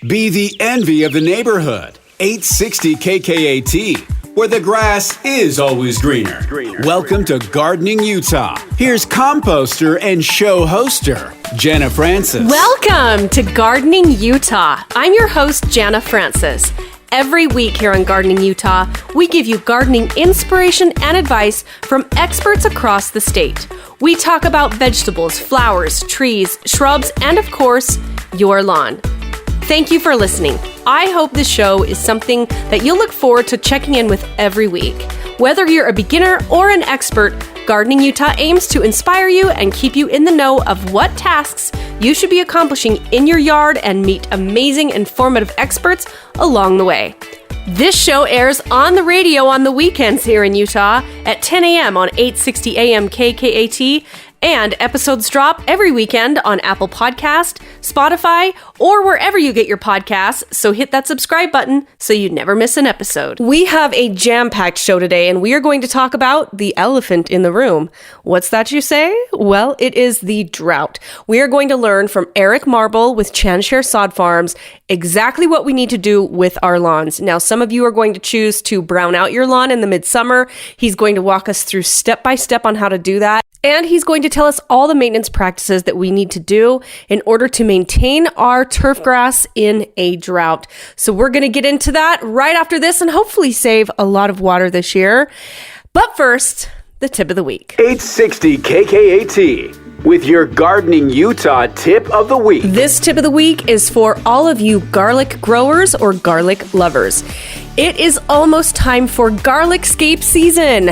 Be the envy of the neighborhood. 860 KKAT, where the grass is always greener. Welcome to Gardening Utah. Here's composter and show hoster, Jana Francis. Welcome to Gardening Utah. I'm your host, Jana Francis. Every week here on Gardening Utah, we give you gardening inspiration and advice from experts across the state. We talk about vegetables, flowers, trees, shrubs, and of course, your lawn. Thank you for listening. I hope this show is something that you'll look forward to checking in with every week. Whether you're a beginner or an expert, Gardening Utah aims to inspire you and keep you in the know of what tasks you should be accomplishing in your yard and meet amazing, informative experts along the way. This show airs on the radio on the weekends here in Utah at 10 a.m. on 860 AM KKAT, and episodes drop every weekend on Apple Podcast, Spotify, or wherever you get your podcasts, so hit that subscribe button so you never miss an episode. We have a jam-packed show today, and we are going to talk about the elephant in the room. What's that, you say? Well, it is the drought. We are going to learn from Eric Marble with Chanshare Sod Farms exactly what we need to do with our lawns. Now, some of you are going to choose to brown out your lawn in the midsummer. He's going to walk us through step-by-step on how to do that. And he's going to tell us all the maintenance practices that we need to do in order to maintain our turf grass in a drought. So we're going to get into that right after this and hopefully save a lot of water this year. But first, the tip of the week. 860 KKAT with your Gardening Utah tip of the week. This tip of the week is for all of you garlic growers or garlic lovers. It is almost time for garlic scape season.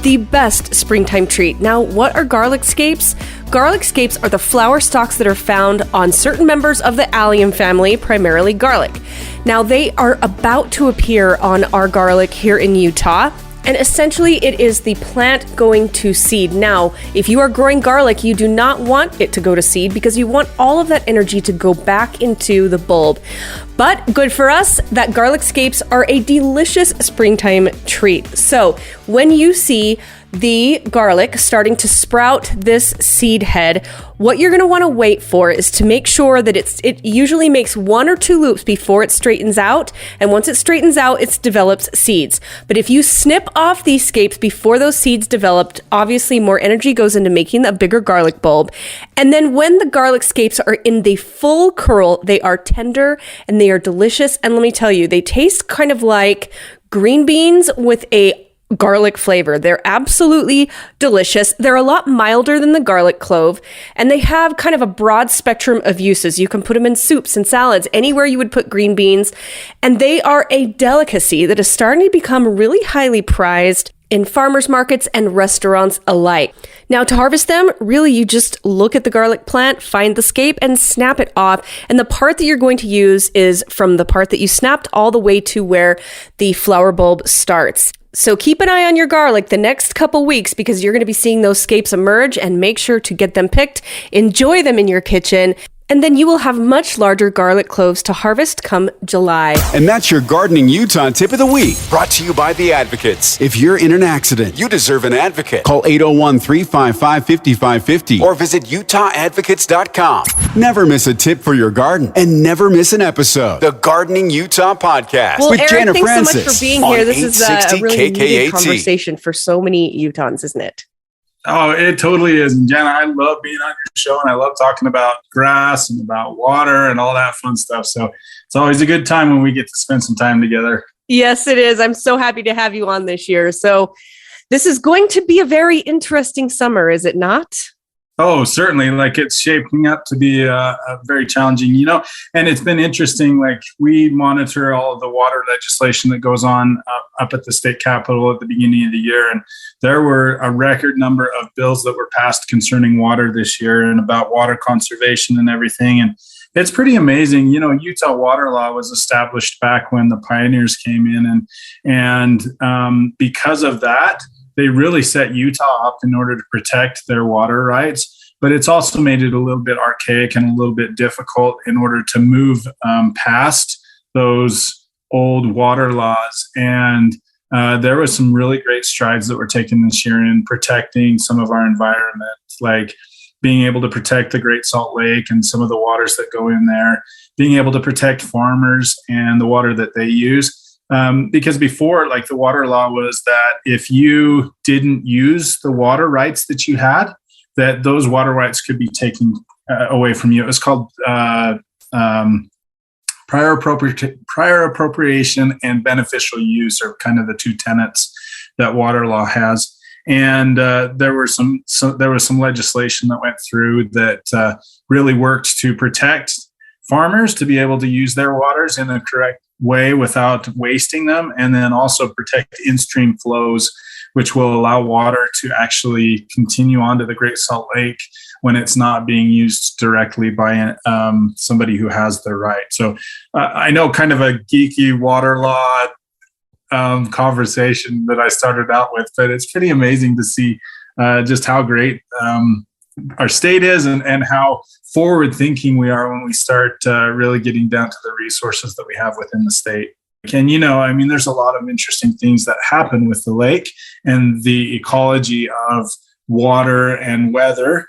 The best springtime treat. Now, what are garlic scapes? Garlic scapes are the flower stalks that are found on certain members of the allium family, primarily garlic. Now, they are about to appear on our garlic here in Utah. And essentially, it is the plant going to seed. Now, if you are growing garlic, you do not want it to go to seed because you want all of that energy to go back into the bulb. But good for us, that garlic scapes are a delicious springtime treat. So when you see the garlic starting to sprout this seed head, what you're going to want to wait for is to make sure that it usually makes 1 or 2 loops before it straightens out. And once it straightens out, it develops seeds. But if you snip off these scapes before those seeds developed, obviously more energy goes into making a bigger garlic bulb. And then when the garlic scapes are in the full curl, they are tender and they are delicious. And let me tell you, they taste kind of like green beans with a garlic flavor. They're absolutely delicious. They're a lot milder than the garlic clove, and they have kind of a broad spectrum of uses. You can put them in soups and salads, anywhere you would put green beans, and they are a delicacy that is starting to become really highly prized in farmers markets and restaurants alike. Now, to harvest them, really you just look at the garlic plant, find the scape, and snap it off. And the part that you're going to use is from the part that you snapped all the way to where the flower bulb starts. So keep an eye on your garlic the next couple weeks because you're going to be seeing those scapes emerge, and make sure to get them picked, enjoy them in your kitchen, and then you will have much larger garlic cloves to harvest come July. And that's your Gardening Utah tip of the week, brought to you by the Advocates. If you're in an accident, you deserve an advocate. Call 801-355-5550 or visit UtahAdvocates.com. Never miss a tip for your garden and never miss an episode. The Gardening Utah Podcast well, with Eric, Jana thanks Francis so much for being here. This is a really needed conversation for so many Utahns, isn't it? Oh, it totally is. And Jana, I love being on your show, and I love talking about grass and about water and all that fun stuff. So it's always a good time when we get to spend some time together. Yes, it is. I'm so happy to have you on this year. So this is going to be a very interesting summer, is it not? Oh, certainly. Like, it's shaping up to be a very challenging, and it's been interesting. Like, we monitor all of the water legislation that goes on up at the state capitol at the beginning of the year. And there were a record number of bills that were passed concerning water this year and about water conservation and everything. And it's pretty amazing. Utah water law was established back when the pioneers came in. And because of that, they really set Utah up in order to protect their water rights, but it's also made it a little bit archaic and a little bit difficult in order to move past those old water laws. And there was some really great strides that were taken this year in protecting some of our environment, like being able to protect the Great Salt Lake and some of the waters that go in there, being able to protect farmers and the water that they use. Because before, like, the water law was that if you didn't use the water rights that you had, that those water rights could be taken away from you. It was called prior appropriation and beneficial use are kind of the two tenets that water law has. And there was some legislation that went through that really worked to protect farmers to be able to use their waters in the correct way without wasting them, and then also protect in-stream flows, which will allow water to actually continue onto the Great Salt Lake when it's not being used directly by somebody who has the right. So I know kind of a geeky water law conversation that I started out with, but it's pretty amazing to see just how great our state is and how forward thinking we are when we start really getting down to the resources that we have within the state. And, I mean, there's a lot of interesting things that happen with the lake and the ecology of water and weather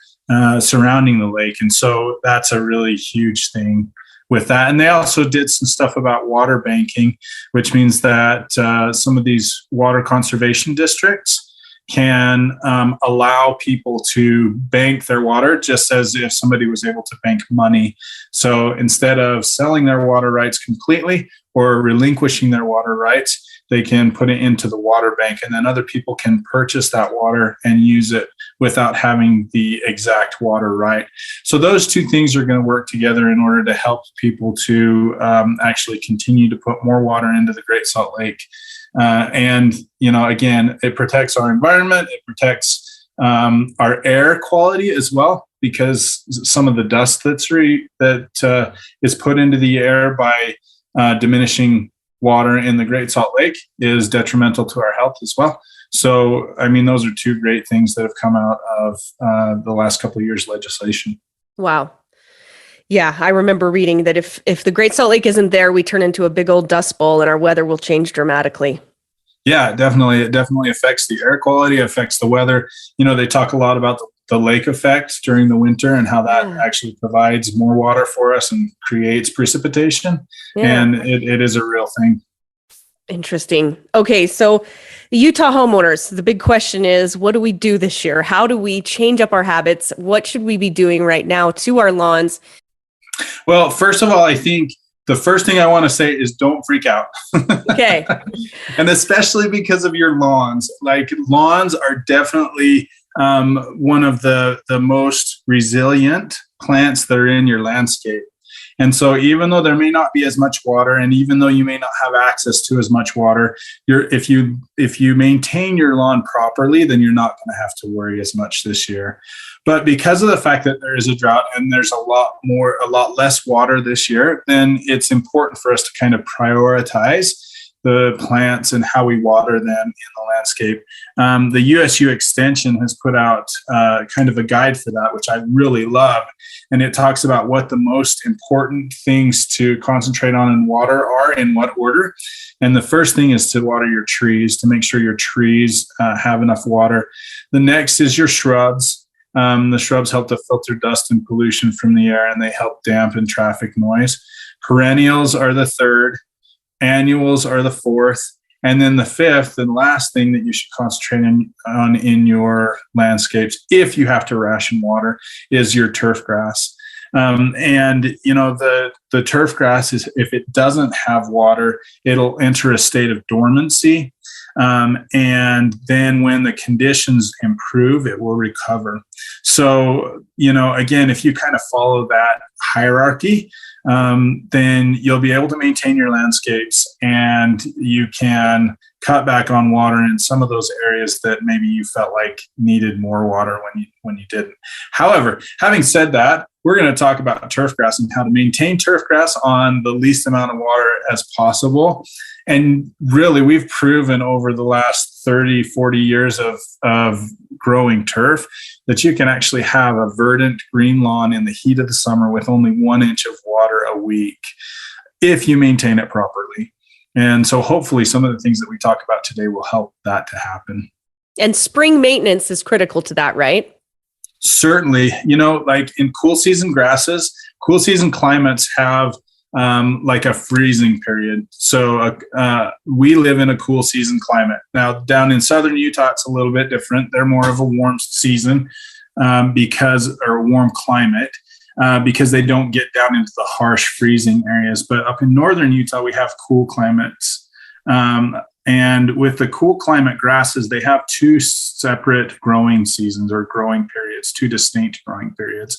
surrounding the lake. And so that's a really huge thing with that. And they also did some stuff about water banking, which means that some of these water conservation districts can allow people to bank their water just as if somebody was able to bank money. So instead of selling their water rights completely or relinquishing their water rights, they can put it into the water bank, and then other people can purchase that water and use it without having the exact water right. So those two things are going to work together in order to help people to actually continue to put more water into the Great Salt Lake. And, again, it protects our environment. It protects our air quality as well, because some of the dust that is put into the air by diminishing water in the Great Salt Lake is detrimental to our health as well. So, I mean, those are two great things that have come out of the last couple of years' legislation. Wow. Yeah, I remember reading that if the Great Salt Lake isn't there, we turn into a big old dust bowl and our weather will change dramatically. Yeah, definitely. It definitely affects the air quality, affects the weather. They talk a lot about the lake effect during the winter and how that actually provides more water for us and creates precipitation. Yeah. And it is a real thing. Interesting. Okay, so Utah homeowners, the big question is, what do we do this year? How do we change up our habits? What should we be doing right now to our lawns? Well, first of all, I think the first thing I want to say is don't freak out. Okay. And especially because of your lawns. Like, lawns are definitely one of the most resilient plants that are in your landscape. And so even though there may not be as much water, and even though you may not have access to as much water, if you maintain your lawn properly, then you're not going to have to worry as much this year. But because of the fact that there is a drought and there's a lot less water this year, then it's important for us to kind of prioritize the plants and how we water them in the landscape. The USU Extension has put out kind of a guide for that, which I really love. And it talks about what the most important things to concentrate on in water are, in what order. And the first thing is to water your trees, to make sure your trees have enough water. The next is your shrubs. The shrubs help to filter dust and pollution from the air, and they help dampen traffic noise. Perennials are the third. Annuals are the fourth. And then the fifth and last thing that you should concentrate on in your landscapes, if you have to ration water, is your turf grass. And the turf grass is, if it doesn't have water, it'll enter a state of dormancy. And then when the conditions improve, it will recover. So, again, if you kind of follow that hierarchy, then you'll be able to maintain your landscapes, and you can cut back on water in some of those areas that maybe you felt like needed more water when you didn't. However, having said that, we're going to talk about turf grass and how to maintain turf grass on the least amount of water as possible. And really, we've proven over the last 30, 40 years of growing turf that you can actually have a verdant green lawn in the heat of the summer with only 1 inch of water a week if you maintain it properly. And so hopefully some of the things that we talk about today will help that to happen. And spring maintenance is critical to that, right? Certainly, like in cool season grasses, cool season climates have like a freezing period. So we live in a cool season climate. Now, down in southern Utah, it's a little bit different. They're more of a warm season or warm climate because they don't get down into the harsh freezing areas. But up in northern Utah, we have cool climates. And with the cool climate grasses, they have two separate growing seasons or growing periods, two distinct growing periods.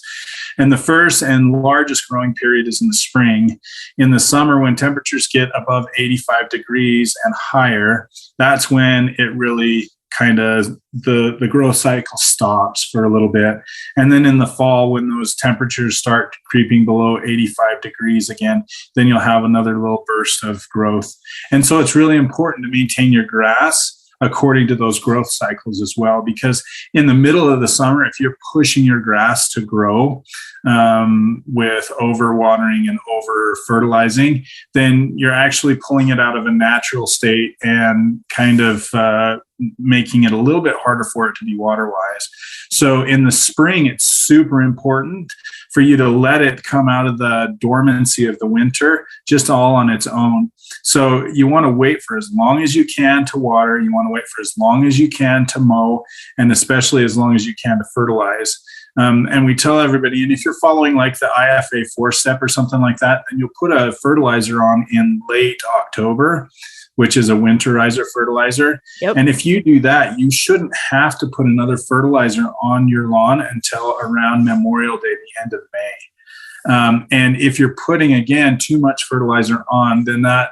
And the first and largest growing period is in the spring. In the summer, when temperatures get above 85 degrees and higher, that's when it really kind of the growth cycle stops for a little bit. And then in the fall, when those temperatures start creeping below 85 degrees again, then you'll have another little burst of growth. And so it's really important to maintain your grass according to those growth cycles as well, because in the middle of the summer, if you're pushing your grass to grow with overwatering and over fertilizing, then you're actually pulling it out of a natural state and kind of making it a little bit harder for it to be water wise. So in the spring, it's super important for you to let it come out of the dormancy of the winter just all on its own. So you want to wait for as long as you can to water. You want to wait for as long as you can to mow, and especially as long as you can to fertilize. And we tell everybody, and if you're following like the IFA 4-step or something like that, then you'll put a fertilizer on in late October, which is a winterizer fertilizer. Yep. And if you do that, you shouldn't have to put another fertilizer on your lawn until around Memorial Day, the end of May. And if you're putting, again, too much fertilizer on, then that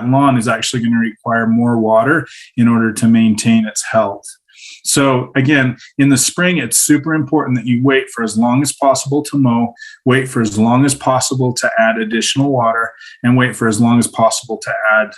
lawn is actually going to require more water in order to maintain its health. So again, in the spring, it's super important that you wait for as long as possible to mow, wait for as long as possible to add additional water, and wait for as long as possible to add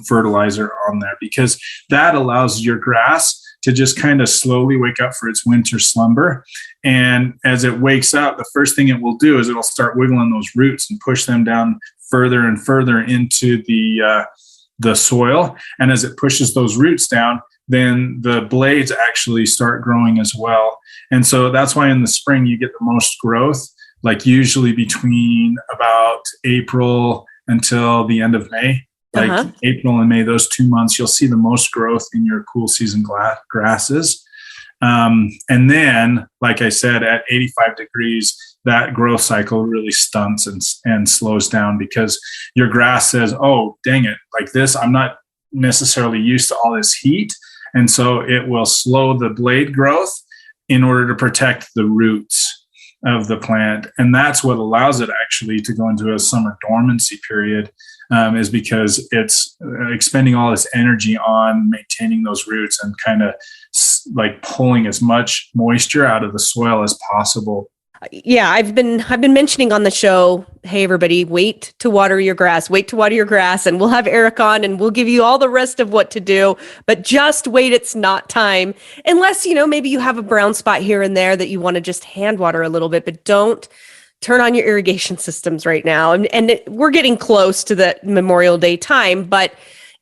fertilizer on there, because that allows your grass to just kind of slowly wake up for its winter slumber. And as it wakes up, the first thing it will do is it'll start wiggling those roots and push them down further and further into the soil. And as it pushes those roots down, then the blades actually start growing as well. And so that's why in the spring you get the most growth, like usually between about April until the end of May. Like April and May, those 2 months, you'll see the most growth in your cool season grasses. And then, like I said, at 85 degrees, that growth cycle really stunts and slows down, because your grass says, oh, dang it, like this, I'm not necessarily used to all this heat. And so it will slow the blade growth in order to protect the roots of the plant. And that's what allows it actually to go into a summer dormancy period, is because it's expending all its energy on maintaining those roots and kind of like pulling as much moisture out of the soil as possible. Yeah, I've been mentioning on the show, hey, everybody, wait to water your grass, and we'll have Eric on and we'll give you all the rest of what to do, but just wait, it's not time. Unless, maybe you have a brown spot here and there that you want to just hand water a little bit, but don't turn on your irrigation systems right now. And we're getting close to the Memorial Day time, but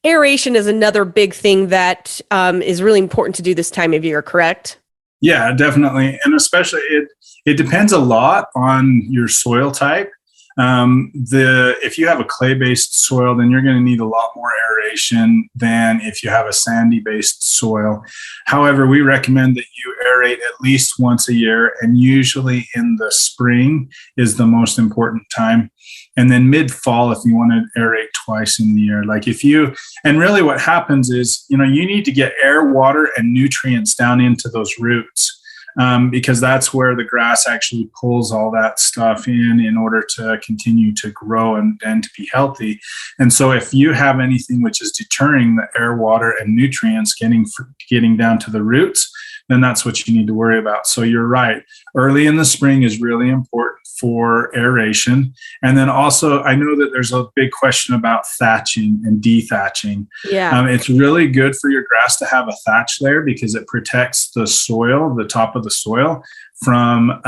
aeration is another big thing that is really important to do this time of year, correct? Yeah, definitely. And especially it depends a lot on your soil type. If you have a clay-based soil, then you're going to need a lot more aeration than if you have a sandy-based soil. However, we recommend that you aerate at least once a year, and usually in the spring is the most important time. And then mid-fall, if you want to aerate twice in the year. And really what happens is, you need to get air, water, and nutrients down into those roots. Because that's where the grass actually pulls all that stuff in order to continue to grow and to be healthy. And so if you have anything which is deterring the air, water, and nutrients getting down to the roots, then that's what you need to worry about. So you're right. Early in the spring is really important for aeration. And then also, I know that there's a big question about thatching and dethatching. Yeah. It's really good for your grass to have a thatch layer because it protects the soil, the top of the soil, from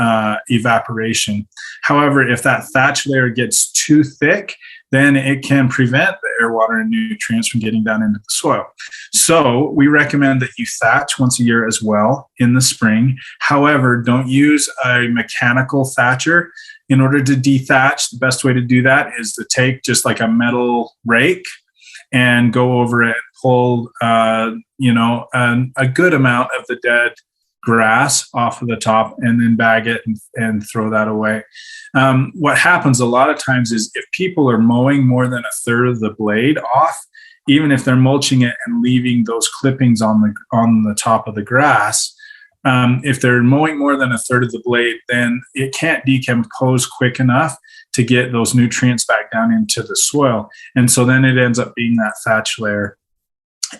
evaporation. However, if that thatch layer gets too thick, then it can prevent the air, water, and nutrients from getting down into the soil. So we recommend that you thatch once a year as well in the spring. However, don't use a mechanical thatcher. In order to dethatch, the best way to do that is to take just like a metal rake and go over it, pull, a good amount of the dead grass off of the top, and then bag it and throw that away. What happens a lot of times is if people are mowing more than a third of the blade off, even if they're mulching it and leaving those clippings on the top of the grass, if they're mowing more than a third of the blade, then it can't decompose quick enough to get those nutrients back down into the soil. And so then it ends up being that thatch layer.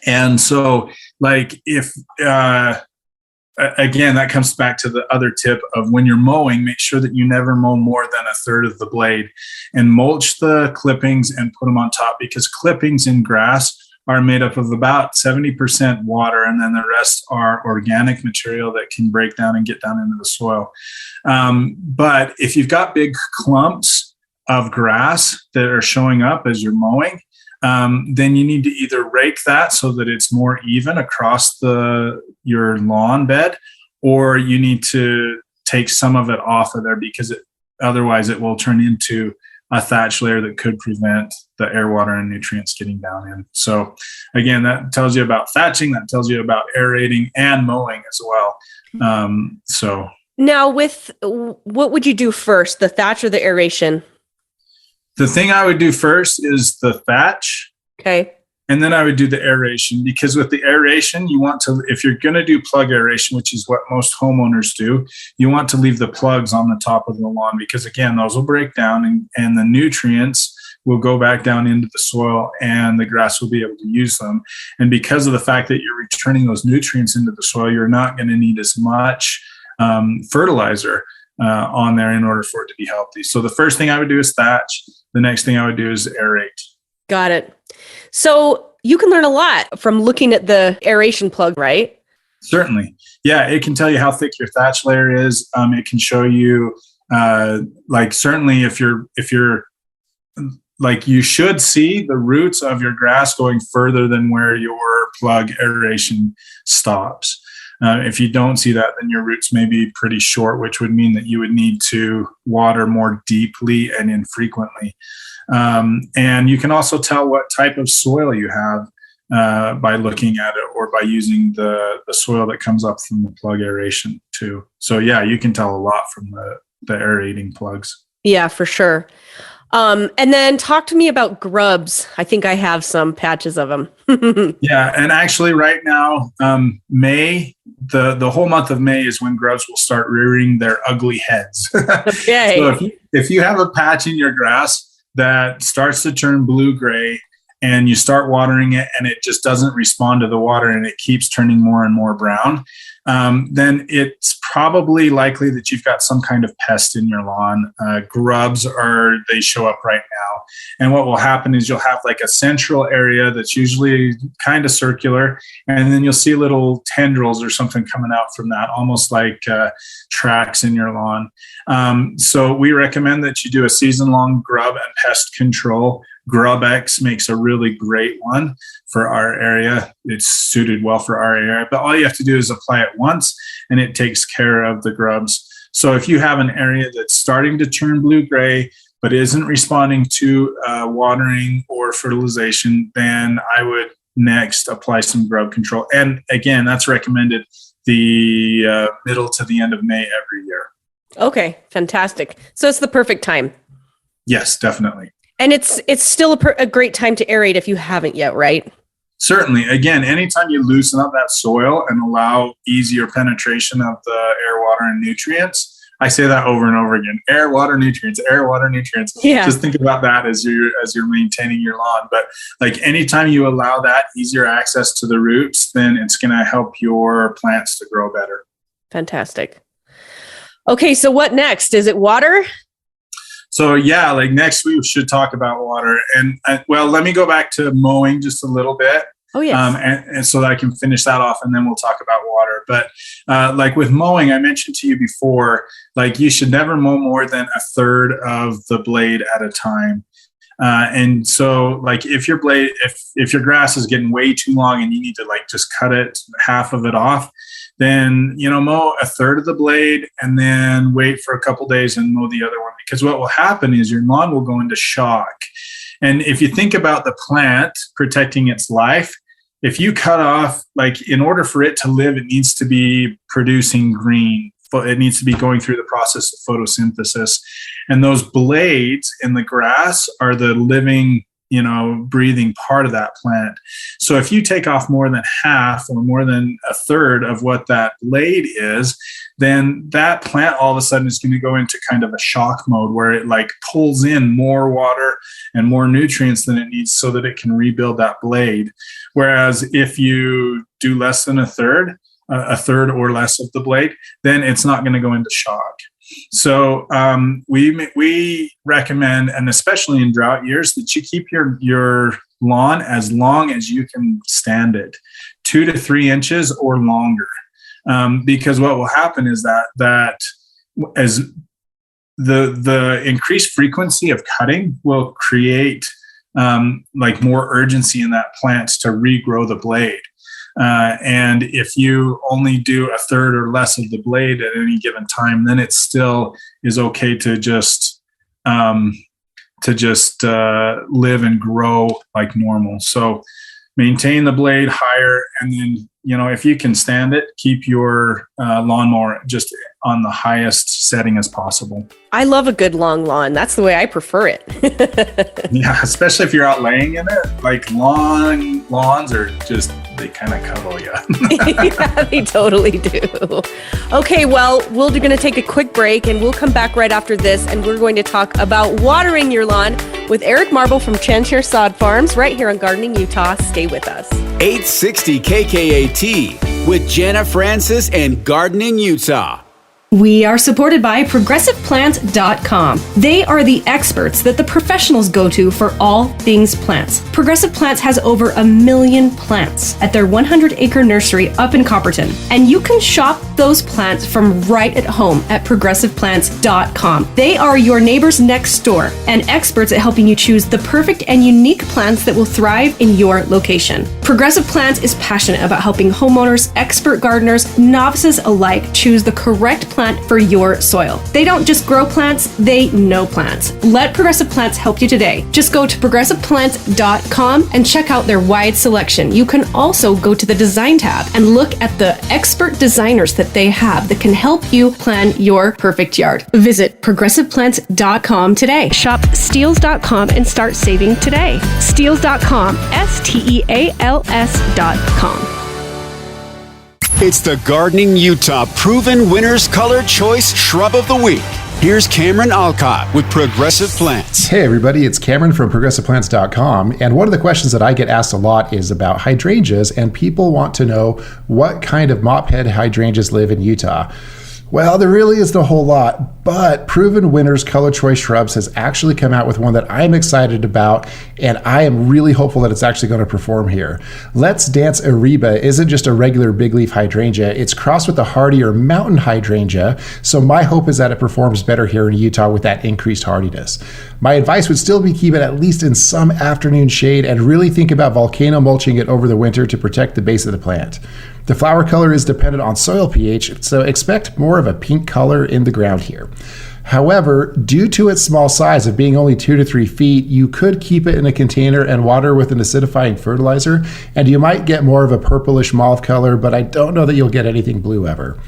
And so like if, again, that comes back to the other tip of when you're mowing, make sure that you never mow more than a third of the blade, and mulch the clippings and put them on top, because clippings in grass are made up of about 70% water, and then the rest are organic material that can break down and get down into the soil. But if you've got big clumps of grass that are showing up as you're mowing, then you need to either rake that so that it's more even across your lawn bed, or you need to take some of it off of there, because otherwise it will turn into a thatch layer that could prevent the air, water, and nutrients getting down in. So again, that tells you about thatching, that tells you about aerating and mowing as well. So now, what would you do first, the thatch or the aeration? The thing I would do first is the thatch. Okay. And then I would do the aeration, because with the aeration, you want to, if you're going to do plug aeration, which is what most homeowners do, you want to leave the plugs on the top of the lawn, because again, those will break down and the nutrients will go back down into the soil and the grass will be able to use them. And because of the fact that you're returning those nutrients into the soil, you're not going to need as much fertilizer on there in order for it to be healthy. So the first thing I would do is thatch. The next thing I would do is aerate. Got it. So you can learn a lot from looking at the aeration plug, right? Certainly. Yeah, it can tell you how thick your thatch layer is. It can show you, certainly if you're like, you should see the roots of your grass going further than where your plug aeration stops. If you don't see that, then your roots may be pretty short, which would mean that you would need to water more deeply and infrequently. And you can also tell what type of soil you have by looking at it, or by using the soil that comes up from the plug aeration too. So yeah, you can tell a lot from the aerating plugs. Yeah, for sure. And then talk to me about grubs. I think I have some patches of them. Yeah. And actually right now, May, the whole month of May is when grubs will start rearing their ugly heads. Okay. So if you have a patch in your grass that starts to turn blue-gray, and you start watering it and it just doesn't respond to the water and it keeps turning more and more brown, then it's probably likely that you've got some kind of pest in your lawn. Grubs they show up right now. And what will happen is you'll have like a central area that's usually kind of circular, and then you'll see little tendrils or something coming out from that, almost like tracks in your lawn. So we recommend that you do a season-long grub and pest control. GrubX makes a really great one for our area. It's suited well for our area, but all you have to do is apply it once and it takes care of the grubs. So if you have an area that's starting to turn blue-gray but isn't responding to watering or fertilization, then I would next apply some grub control. And again, that's recommended the middle to the end of May every year. Okay, fantastic. So it's the perfect time. Yes, definitely. And it's still a great time to aerate if you haven't yet, right? Certainly. Again, anytime you loosen up that soil and allow easier penetration of the air, water, and nutrients, I say that over and over again: air, water, nutrients, air, water, nutrients. Yeah. Just think about that as you're maintaining your lawn. But like anytime you allow that easier access to the roots, then it's going to help your plants to grow better. Fantastic. Okay, so what next? Is it water? So yeah, like next we should talk about water. And well, let me go back to mowing just a little bit. Oh yes. And so that I can finish that off, and then we'll talk about water. But like with mowing, I mentioned to you before, like you should never mow more than a third of the blade at a time. And so like if your grass is getting way too long and you need to like just cut it, half of it off, then, mow a third of the blade and then wait for a couple days and mow the other one. Because what will happen is your lawn will go into shock. And if you think about the plant protecting its life, if you cut off, like in order for it to live, it needs to be producing green. It needs to be going through the process of photosynthesis. And those blades in the grass are the living, breathing part of that plant. So if you take off more than half or more than a third of what that blade is, then that plant all of a sudden is going to go into kind of a shock mode where it like pulls in more water and more nutrients than it needs so that it can rebuild that blade. Whereas if you do less than a third or less of the blade, then it's not going to go into shock. So we recommend, and especially in drought years, that you keep your lawn as long as you can stand it, 2 to 3 inches or longer. Because what will happen is that as the increased frequency of cutting will create like more urgency in that plant to regrow the blade. And if you only do a third or less of the blade at any given time, then it still is okay to just live and grow like normal. So maintain the blade higher, and then, if you can stand it, keep your lawnmower just on the highest setting as possible. I love a good long lawn. That's the way I prefer it. Yeah, especially if you're out laying in it. Like long lawns are just, they kind of cuddle you. Yeah, they totally do. Okay, well, we're going to take a quick break and we'll come back right after this, and we're going to talk about watering your lawn with Eric Marble from Chanshare Sod Farms right here on Gardening Utah. Stay with us. 860 KKAT with Jenna Francis and Gardening Utah. We are supported by ProgressivePlant.com. They are the experts that the professionals go to for all things plants. Progressive Plants has over 1 million plants at their 100-acre nursery up in Copperton. And you can shop those plants from right at home at ProgressivePlants.com. They are your neighbors next door and experts at helping you choose the perfect and unique plants that will thrive in your location. Progressive Plants is passionate about helping homeowners, expert gardeners, novices alike choose the correct plant for your soil. They don't just grow plants, they know plants. Let Progressive Plants help you today. Just go to ProgressivePlants.com and check out their wide selection. You can also go to the Design tab and look at the expert designers that they have that can help you plan your perfect yard. Visit ProgressivePlants.com today. Shop Steals.com and start saving today. Steals.com, STEALS.com. It's the Gardening Utah Proven Winners Color Choice Shrub of the Week. Here's Cameron Alcott with Progressive Plants. Hey everybody, it's Cameron from ProgressivePlants.com, and one of the questions that I get asked a lot is about hydrangeas, and people want to know what kind of mophead hydrangeas live in Utah. Well, there really isn't a whole lot, but Proven Winners Color Choice Shrubs has actually come out with one that I'm excited about, and I am really hopeful that it's actually going to perform here. Let's Dance Ariba isn't just a regular big leaf hydrangea, it's crossed with the hardier mountain hydrangea, so my hope is that it performs better here in Utah with that increased hardiness. My advice would still be keep it at least in some afternoon shade and really think about volcano mulching it over the winter to protect the base of the plant. The flower color is dependent on soil pH, so expect more of a pink color in the ground here. However, due to its small size of being only 2 to 3 feet, you could keep it in a container and water with an acidifying fertilizer, and you might get more of a purplish mauve color, but I don't know that you'll get anything blue ever.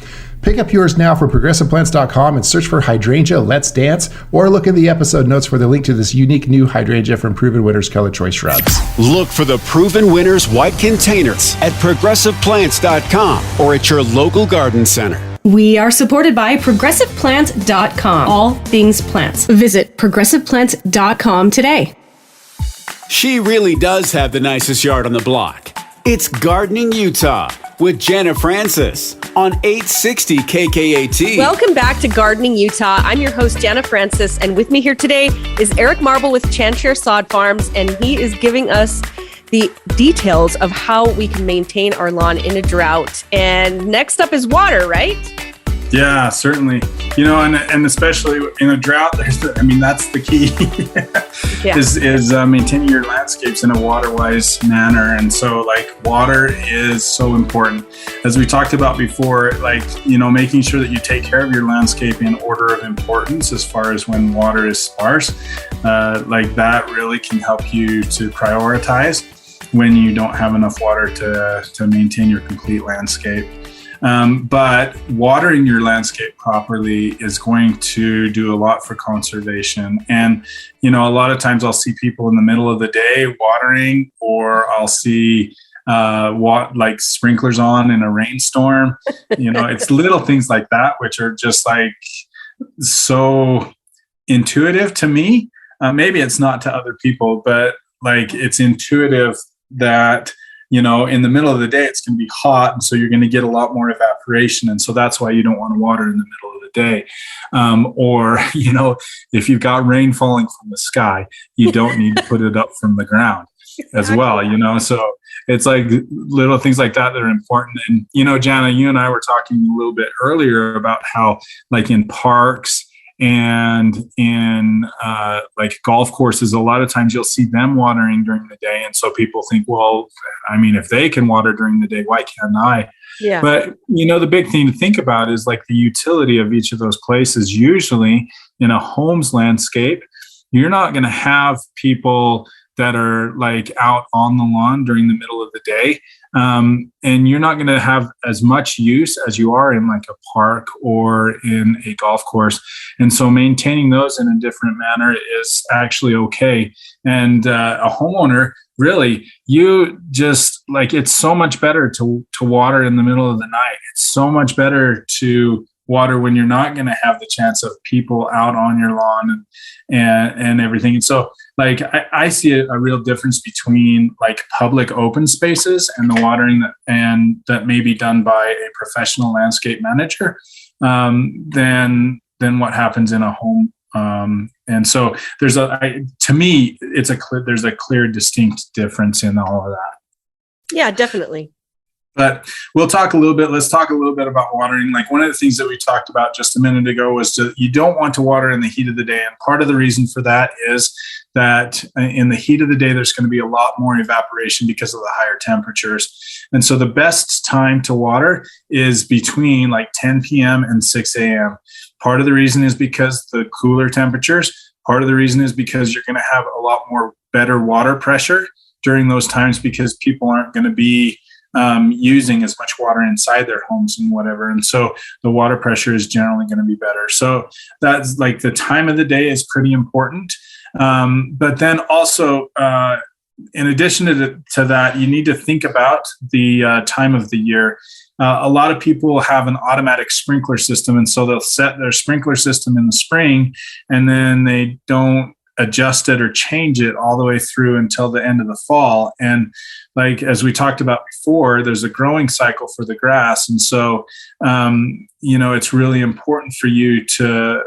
Pick up yours now from ProgressivePlants.com and search for Hydrangea Let's Dance, or look in the episode notes for the link to this unique new hydrangea from Proven Winners Color Choice Shrubs. Look for the Proven Winners white containers at ProgressivePlants.com or at your local garden center. We are supported by ProgressivePlant.com. All things plants. Visit ProgressivePlants.com today. She really does have the nicest yard on the block. It's Gardening Utah with Jenna Francis on 860 KKAT. Welcome back to Gardening Utah. I'm your host, Jenna Francis, and with me here today is Eric Marble with Chanshare Sod Farms, and he is giving us the details of how we can maintain our lawn in a drought. And next up is water, right? Yeah, certainly. And especially in a drought, that's the key is maintaining your landscapes in a water-wise manner. And so water is so important. As we talked about before, making sure that you take care of your landscape in order of importance as far as when water is sparse, that really can help you to prioritize when you don't have enough water to maintain your complete landscape. But watering your landscape properly is going to do a lot for conservation. And, a lot of times I'll see people in the middle of the day watering, or I'll see sprinklers on in a rainstorm. It's little things like that, which are just so intuitive to me. Maybe it's not to other people, but it's intuitive that in the middle of the day, it's going to be hot. And so you're going to get a lot more evaporation. And so that's why you don't want to water in the middle of the day. Or if you've got rain falling from the sky, you don't need to put it up from the ground as well, So it's little things like that are important. And, Jana, you and I were talking a little bit earlier about how in parks and in golf courses, a lot of times you'll see them watering during the day. And so people think, well, if they can water during the day, why can't I? Yeah. But, the big thing to think about is the utility of each of those places. Usually in a home's landscape, you're not going to have people that are out on the lawn during the middle of the day. And you're not going to have as much use as you are in a park or in a golf course. And so maintaining those in a different manner is actually okay. And a homeowner, really, you just it's so much better to water in the middle of the night. It's so much better to water when you're not going to have the chance of people out on your lawn and everything. And so I see a real difference between public open spaces and the watering that may be done by a professional landscape manager than what happens in a home. And so there's to me, there's a clear, distinct difference in all of that. Yeah, definitely. But let's talk a little bit about watering. One of the things that we talked about just a minute ago was you don't want to water in the heat of the day. And part of the reason for that is that in the heat of the day, there's going to be a lot more evaporation because of the higher temperatures. And so the best time to water is between 10 p.m. and 6 a.m. Part of the reason is because the cooler temperatures. Part of the reason is because you're going to have a lot more better water pressure during those times because people aren't going to be using as much water inside their homes and whatever. And so the water pressure is generally going to be better. So that's the time of the day is pretty important. But then also, in addition to that, you need to think about the time of the year. A lot of people have an automatic sprinkler system, and so they'll set their sprinkler system in the spring, and then they don't adjust it or change it all the way through until the end of the fall. And as we talked about before, there's a growing cycle for the grass. And so, it's really important for you to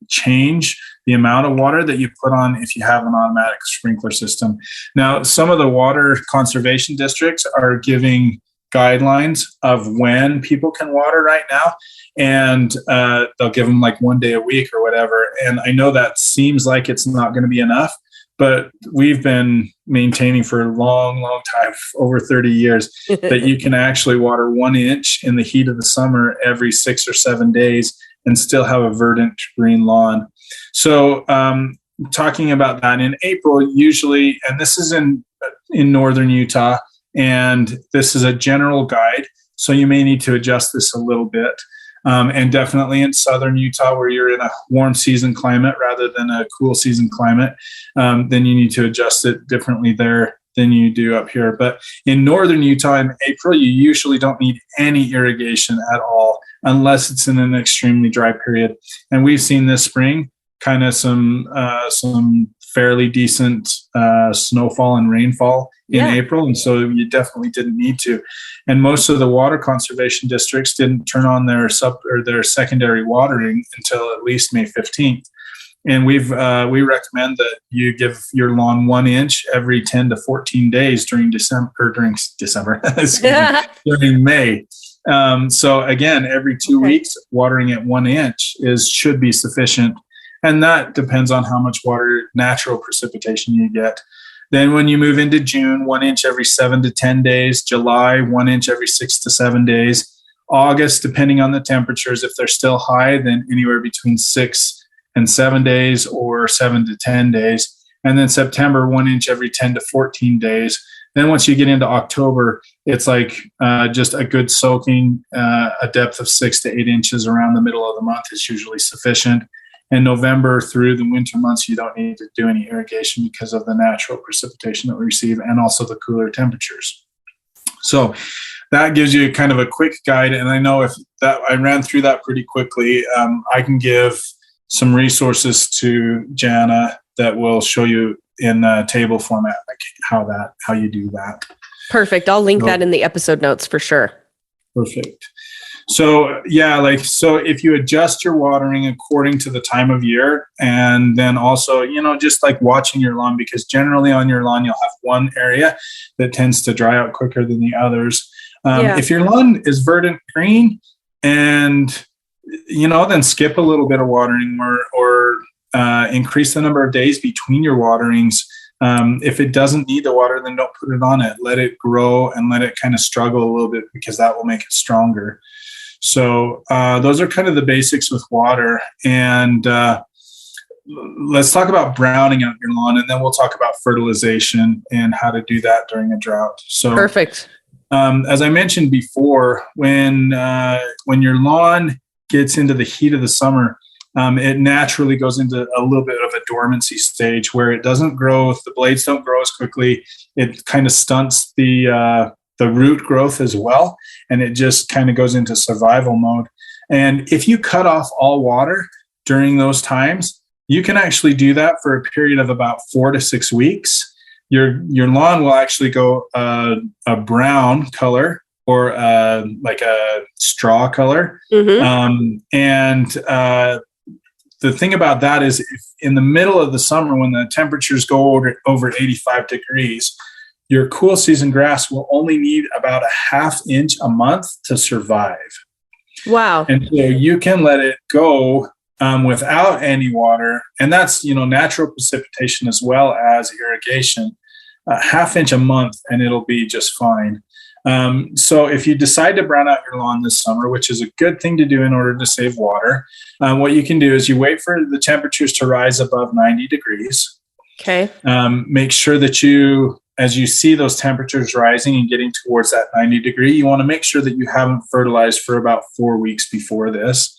change the amount of water that you put on if you have an automatic sprinkler system. Now, some of the water conservation districts are giving guidelines of when people can water right now. And they'll give them 1 day a week or whatever. And I know that seems like it's not going to be enough, but we've been maintaining for a long, long time, over 30 years, that you can actually water 1 inch in the heat of the summer every 6 or 7 days and still have a verdant green lawn. So talking about that in April, usually, and this is in northern Utah, and this is a general guide, so you may need to adjust this a little bit. And definitely in southern Utah, where you're in a warm season climate rather than a cool season climate, then you need to adjust it differently there than you do up here. But in northern Utah in April, you usually don't need any irrigation at all unless it's in an extremely dry period. And we've seen this spring kind of some fairly decent snowfall and rainfall in April. And so you definitely didn't need to. And most of the water conservation districts didn't turn on their secondary watering until at least May 15th. And we recommend that you give your lawn 1 inch every 10 to 14 days during during May. So again, every 2 weeks, watering at 1 inch should be sufficient. And that depends on how much water, natural precipitation you get. Then when you move into June, 1 inch every 7 to 10 days. July, 1 inch every 6 to 7 days. August, depending on the temperatures, if they're still high, then anywhere between 6 and 7 days or 7 to 10 days. And then September, 1 inch every 10 to 14 days. Then once you get into October, it's like just a good soaking, a depth of 6 to 8 inches around the middle of the month is usually sufficient. And November through the winter months, you don't need to do any irrigation because of the natural precipitation that we receive and also the cooler temperatures. So that gives you kind of a quick guide. And I know if that I ran through that pretty quickly, I can give some resources to Jana that will show you in table format, like how you do that. Perfect. I'll link that in the episode notes for sure. Perfect. So so if you adjust your watering according to the time of year, and then also, just like watching your lawn, because generally on your lawn, you'll have one area that tends to dry out quicker than the others. If your lawn is verdant green and, then skip a little bit of watering or increase the number of days between your waterings. If it doesn't need the water, then don't put it on it. Let it grow and let it kind of struggle a little bit, because that will make it stronger. So those are kind of the basics with water. And let's talk about browning out your lawn, and then we'll talk about fertilization and how to do that during a drought. So perfect. As I mentioned before, when your lawn gets into the heat of the summer, it naturally goes into a little bit of a dormancy stage where it doesn't grow. The blades don't grow as quickly. It kind of stunts the root growth as well. And it just kind of goes into survival mode. And if you cut off all water during those times, you can actually do that for a period of about 4 to 6 weeks. Your lawn will actually go a brown color or like a straw color. Mm-hmm. The thing about that is, if in the middle of the summer, when the temperatures go over 85 degrees, your cool season grass will only need about a 1/2 inch a month to survive. Wow. And so you can let it go without any water. And that's, natural precipitation as well as irrigation, 1/2 inch a month, and it'll be just fine. So if you decide to brown out your lawn this summer, which is a good thing to do in order to save water, what you can do is you wait for the temperatures to rise above 90 degrees. Okay. Make sure that as you see those temperatures rising and getting towards that 90 degree, you want to make sure that you haven't fertilized for about 4 weeks before this,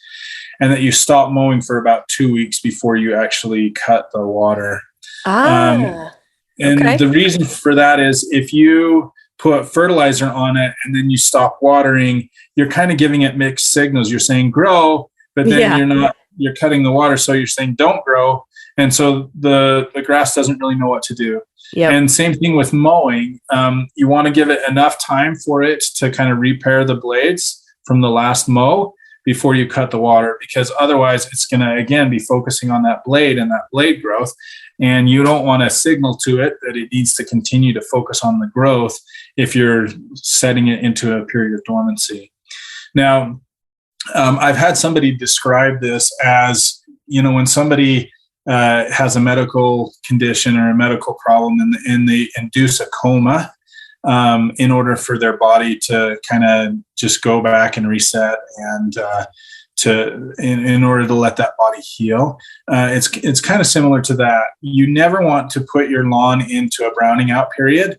and that you stop mowing for about 2 weeks before you actually cut the water. And the reason for that is, if you put fertilizer on it and then you stop watering, you're kind of giving it mixed signals. You're saying grow, but then you're cutting the water. So you're saying don't grow. And so the grass doesn't really know what to do. Yep. And same thing with mowing. You want to give it enough time for it to kind of repair the blades from the last mow before you cut the water, because otherwise it's going to, again, be focusing on that blade and that blade growth. And you don't want to signal to it that it needs to continue to focus on the growth if you're setting it into a period of dormancy. Now, I've had somebody describe this as, when somebody has a medical condition or a medical problem and they induce a coma in order for their body to kind of just go back and reset and in order to let that body heal. It's kind of similar to that. You never want to put your lawn into a browning out period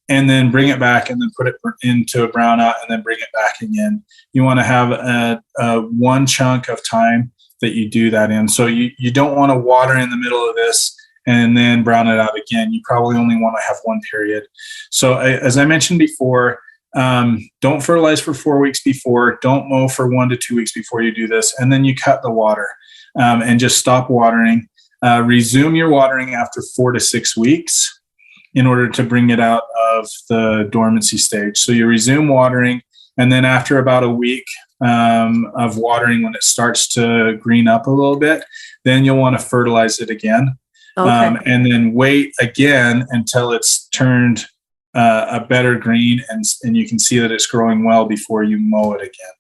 and then bring it back and then put it into a brown out and then bring it back again. You want to have a one chunk of time that you do that in. So you don't want to water in the middle of this and then brown it out again. You probably only want to have one period. So as I mentioned before, don't fertilize for 4 weeks before, don't mow for 1 to 2 weeks before you do this. And then you cut the water and just stop watering. Resume your watering after 4 to 6 weeks in order to bring it out of the dormancy stage. So you resume watering, and then after about a week of watering, when it starts to green up a little bit, then you'll want to fertilize it again. Okay. And then wait again until it's turned a better green, and you can see that it's growing well before you mow it again.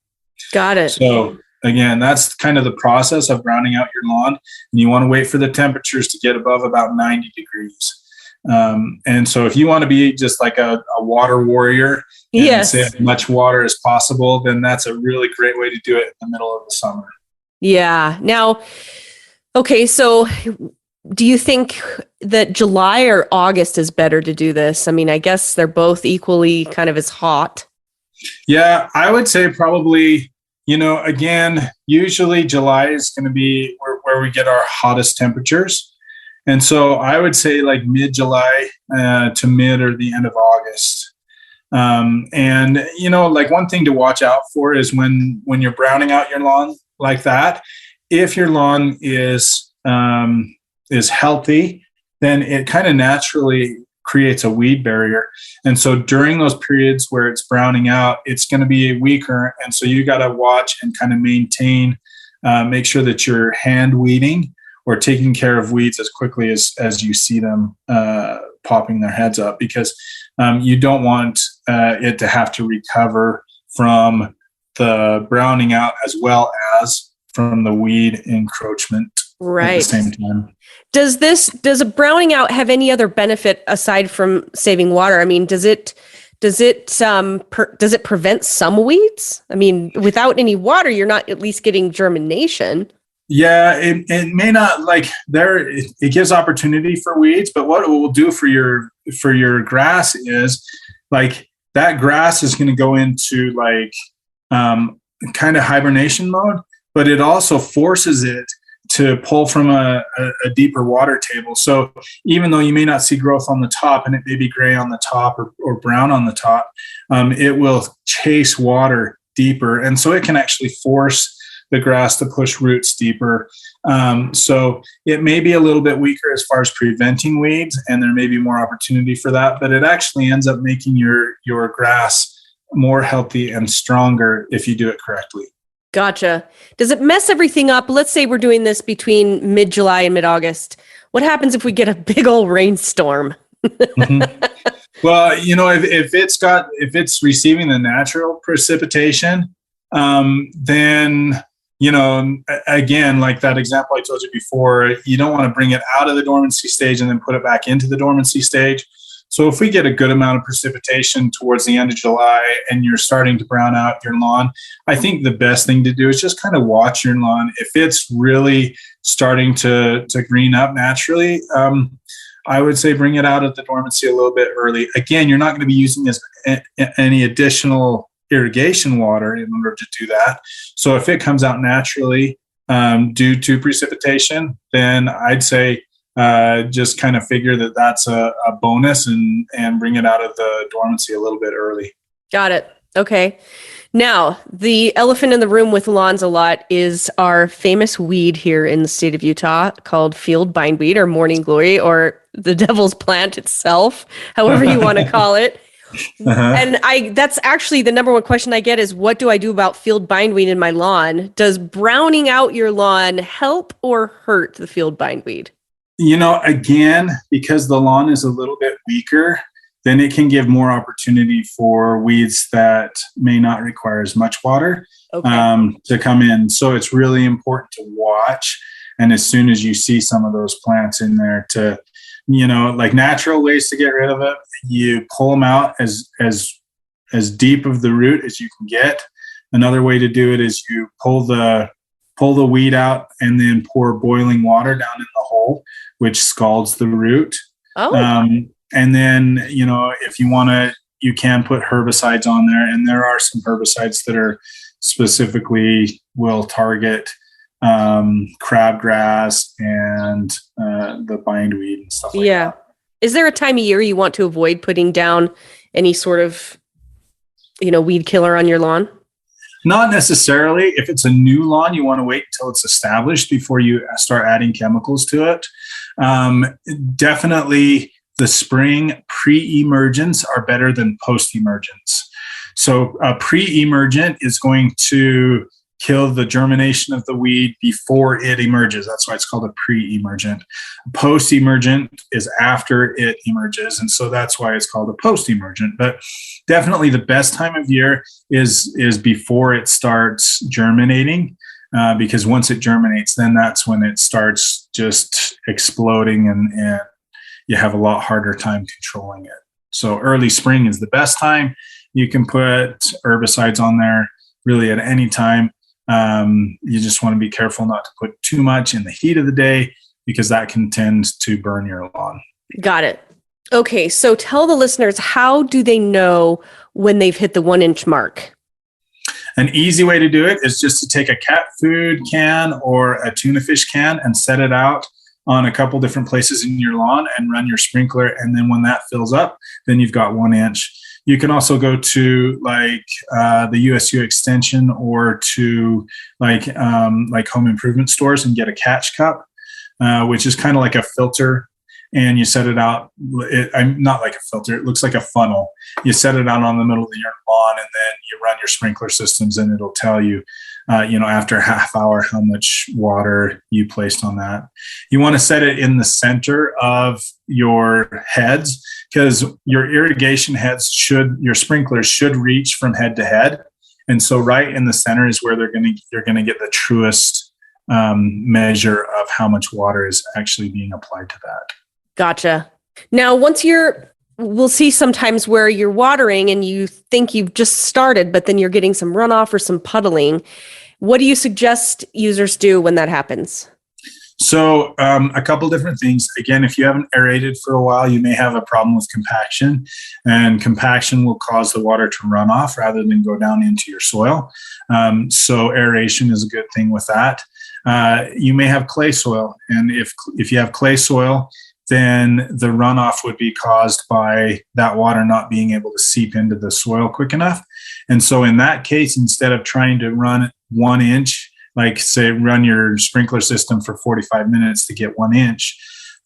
Got it. So again, that's kind of the process of browning out your lawn, and you want to wait for the temperatures to get above about 90 degrees. And so if you want to be just like a water warrior and save as much water as possible, then that's a really great way to do it in the middle of the summer. Yeah. Now, okay, so do you think that July or August is better to do this? I mean, I guess they're both equally kind of as hot. Yeah, I would say probably, again, usually July is going to be where we get our hottest temperatures. And so I would say like mid-July to mid or the end of August. And, like one thing to watch out for is when you're browning out your lawn like that, if your lawn is healthy, then it kind of naturally creates a weed barrier. And so during those periods where it's browning out, it's going to be weaker. And so you got to watch and kind of maintain, make sure that you're hand weeding or taking care of weeds as quickly as you see them popping their heads up, because you don't want it to have to recover from the browning out as well as from the weed encroachment at the same time. Does a browning out have any other benefit aside from saving water? I mean, does it prevent some weeds? I mean, without any water, you're not at least getting germination. Yeah, it may not it gives opportunity for weeds, but what it will do for your grass is like that grass is going to go into kind of hibernation mode, but it also forces it to pull from a deeper water table. So even though you may not see growth on the top and it may be gray on the top or brown on the top, it will chase water deeper. And so it can actually force the grass to push roots deeper. So it may be a little bit weaker as far as preventing weeds, and there may be more opportunity for that, but it actually ends up making your grass more healthy and stronger if you do it correctly. Gotcha. Does it mess everything up? Let's say we're doing this between mid-July and mid-August. What happens if we get a big old rainstorm? Mm-hmm. Well, if it's receiving the natural precipitation, then, again, like that example I told you before, you don't want to bring it out of the dormancy stage and then put it back into the dormancy stage. So if we get a good amount of precipitation towards the end of July and you're starting to brown out your lawn, I think the best thing to do is just kind of watch your lawn. If it's really starting to green up naturally, I would say bring it out of the dormancy a little bit early. Again, you're not going to be using any additional irrigation water in order to do that. So if it comes out naturally due to precipitation, then I'd say just kind of figure that that's a bonus and bring it out of the dormancy a little bit early. Got it. Okay. Now, the elephant in the room with lawns a lot is our famous weed here in the state of Utah called field bindweed or morning glory or the devil's plant itself, however you want to call it. Uh-huh. And that's actually the number one question I get is, what do I do about field bindweed in my lawn? Does browning out your lawn help or hurt the field bindweed? Again, because the lawn is a little bit weaker, then it can give more opportunity for weeds that may not require as much water to come in. So it's really important to watch. And as soon as you see some of those plants in there to, like natural ways to get rid of it, you pull them out as deep of the root as you can get. Another way to do it is you pull the weed out and then pour boiling water down in the hole, which scalds the root. Oh. And then, if you want to, you can put herbicides on there. And there are some herbicides that are specifically will target crabgrass and the bindweed and stuff like that. Is there a time of year you want to avoid putting down any sort of, weed killer on your lawn? Not necessarily. If it's a new lawn, you want to wait until it's established before you start adding chemicals to it. Definitely the spring pre-emergence are better than post-emergence. So pre-emergent is going to kill the germination of the weed before it emerges. That's why it's called a pre-emergent. Post-emergent is after it emerges, and so that's why it's called a post-emergent. But definitely the best time of year is before it starts germinating, because once it germinates, then that's when it starts just exploding, and you have a lot harder time controlling it. So early spring is the best time. You can put herbicides on there really at any time. You just want to be careful not to put too much in the heat of the day, because that can tend to burn your lawn. Got it. Okay, so tell the listeners, how do they know when they've hit the 1 inch mark? An easy way to do it is just to take a cat food can or a tuna fish can and set it out on a couple different places in your lawn and run your sprinkler. And then when that fills up, then you've got 1 inch. You can also go to the USU Extension or to like home improvement stores and get a catch cup, which is kind of like a filter. And you set it out. Not like a filter. It looks like a funnel. You set it out on the middle of your lawn, and then you run your sprinkler systems, and it'll tell you, after a half hour, how much water you placed on that. You want to set it in the center of your heads, because your irrigation heads your sprinklers should reach from head to head. And so right in the center is where you're going to get the truest measure of how much water is actually being applied to that. Gotcha. Now, we'll see sometimes where you're watering and you think you've just started, but then you're getting some runoff or some puddling. What do you suggest users do when that happens? So a couple different things. Again, if you haven't aerated for a while, you may have a problem with compaction, and compaction will cause the water to run off rather than go down into your soil. So aeration is a good thing with that. You may have clay soil, and if you have clay soil, then the runoff would be caused by that water not being able to seep into the soil quick enough. And so in that case, instead of trying to run 1 inch, like say run your sprinkler system for 45 minutes to get 1 inch,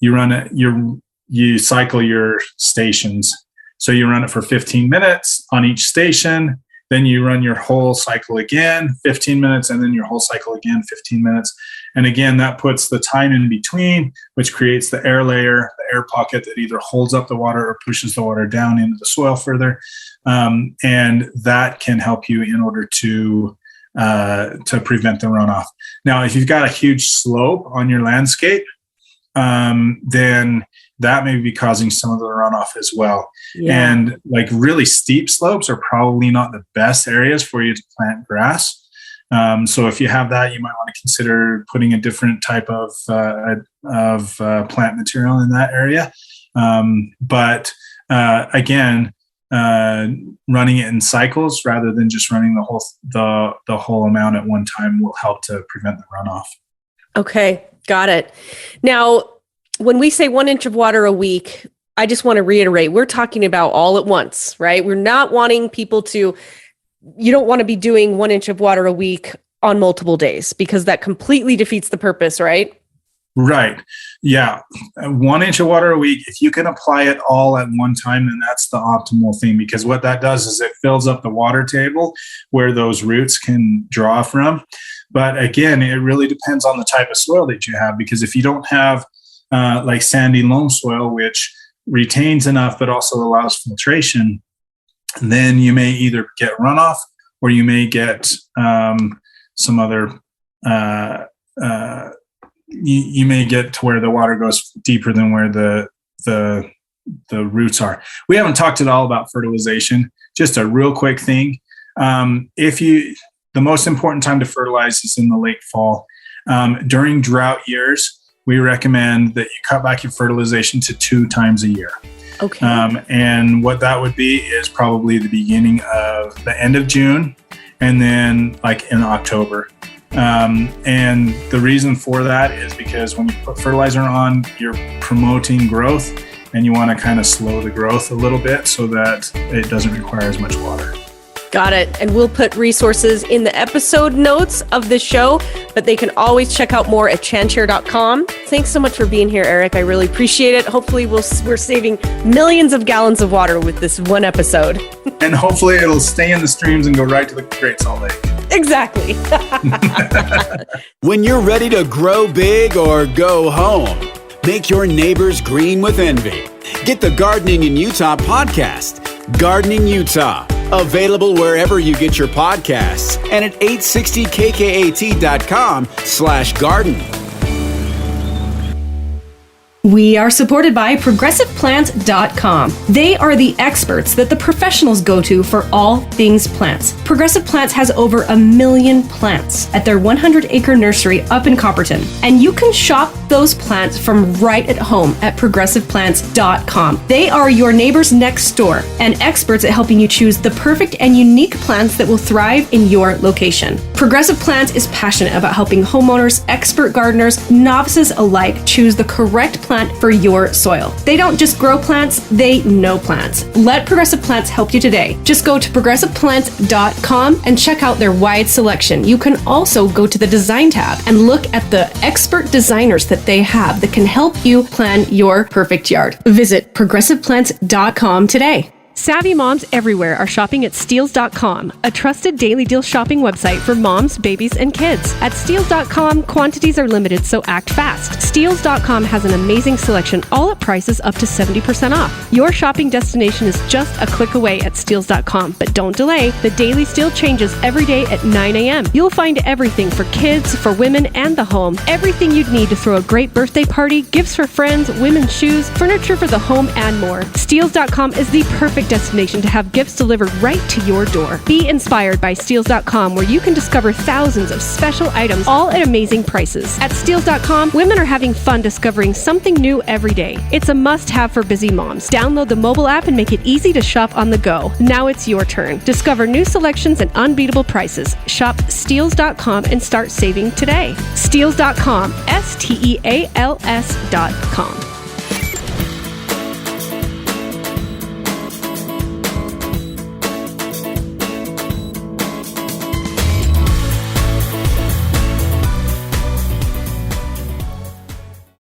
you cycle your stations. So you run it for 15 minutes on each station, then you run your whole cycle again, 15 minutes, and then your whole cycle again, 15 minutes. And again, that puts the time in between, which creates the air layer, the air pocket that either holds up the water or pushes the water down into the soil further. And that can help you in order to prevent the runoff. Now, if you've got a huge slope on your landscape, then that may be causing some of the runoff as well. Yeah. And like really steep slopes are probably not the best areas for you to plant grass. So if you have that, you might want to consider putting a different type of plant material in that area. But again, running it in cycles rather than just running the whole amount at one time will help to prevent the runoff. Okay, got it. Now, when we say 1 inch of water a week, I just want to reiterate, we're talking about all at once, right? We're not wanting you don't want to be doing 1 inch of water a week on multiple days, because that completely defeats the purpose, right? Right. Yeah. 1 inch of water a week, if you can apply it all at one time, then that's the optimal thing, because what that does is it fills up the water table where those roots can draw from. But again, it really depends on the type of soil that you have, because if you don't have like sandy loam soil, which retains enough but also allows filtration, then you may either get runoff or you may get some other you may get to where the water goes deeper than where the roots are. We haven't talked at all about fertilization. Just a real quick thing. The most important time to fertilize is in the late fall. During drought years, we recommend that you cut back your fertilization to 2 times a year. Okay. And what that would be is probably the beginning of the end of June and then like in October. And the reason for that is because when you put fertilizer on, you're promoting growth, and you want to kind of slow the growth a little bit so that it doesn't require as much water. Got it. And we'll put resources in the episode notes of the show, but they can always check out more at chanshare.com. Thanks so much for being here, Eric. I really appreciate it. Hopefully we're saving millions of gallons of water with this one episode. And hopefully it'll stay in the streams and go right to the Great Salt Lake. Exactly. When you're ready to grow big or go home, make your neighbors green with envy. Get the Gardening in Utah podcast, Gardening Utah, available wherever you get your podcasts and at 860kkat.com/garden. We are supported by ProgressivePlants.com. They are the experts that the professionals go to for all things plants. Progressive Plants has over 1 million plants at their 100-acre nursery up in Copperton. And you can shop those plants from right at home at ProgressivePlants.com. They are your neighbor's next door and experts at helping you choose the perfect and unique plants that will thrive in your location. Progressive Plants is passionate about helping homeowners, expert gardeners, novices alike choose the correct plant for your soil. They don't just grow plants, they know plants. Let Progressive Plants help you today. Just go to ProgressivePlants.com and check out their wide selection. You can also go to the Design tab and look at the expert designers that they have that can help you plan your perfect yard. Visit ProgressivePlants.com today. Savvy moms everywhere are shopping at Steals.com, a trusted daily deal shopping website for moms, babies, and kids. At Steals.com, quantities are limited, so act fast. Steals.com has an amazing selection, all at prices up to 70% off. Your shopping destination is just a click away at Steals.com, but don't delay. The daily steal changes every day at 9 a.m. You'll find everything for kids, for women, and the home. Everything you'd need to throw a great birthday party, gifts for friends, women's shoes, furniture for the home, and more. Steals.com is the perfect destination to have gifts delivered right to your door. Be inspired by Steals.com, where you can discover thousands of special items, all at amazing prices. At Steals.com, women are having fun discovering something new every day. It's a must-have for busy moms. Download the mobile app and make it easy to shop on the go. Now it's your turn. Discover new selections and unbeatable prices. Shop Steals.com and start saving today. Steals.com, Steals.com.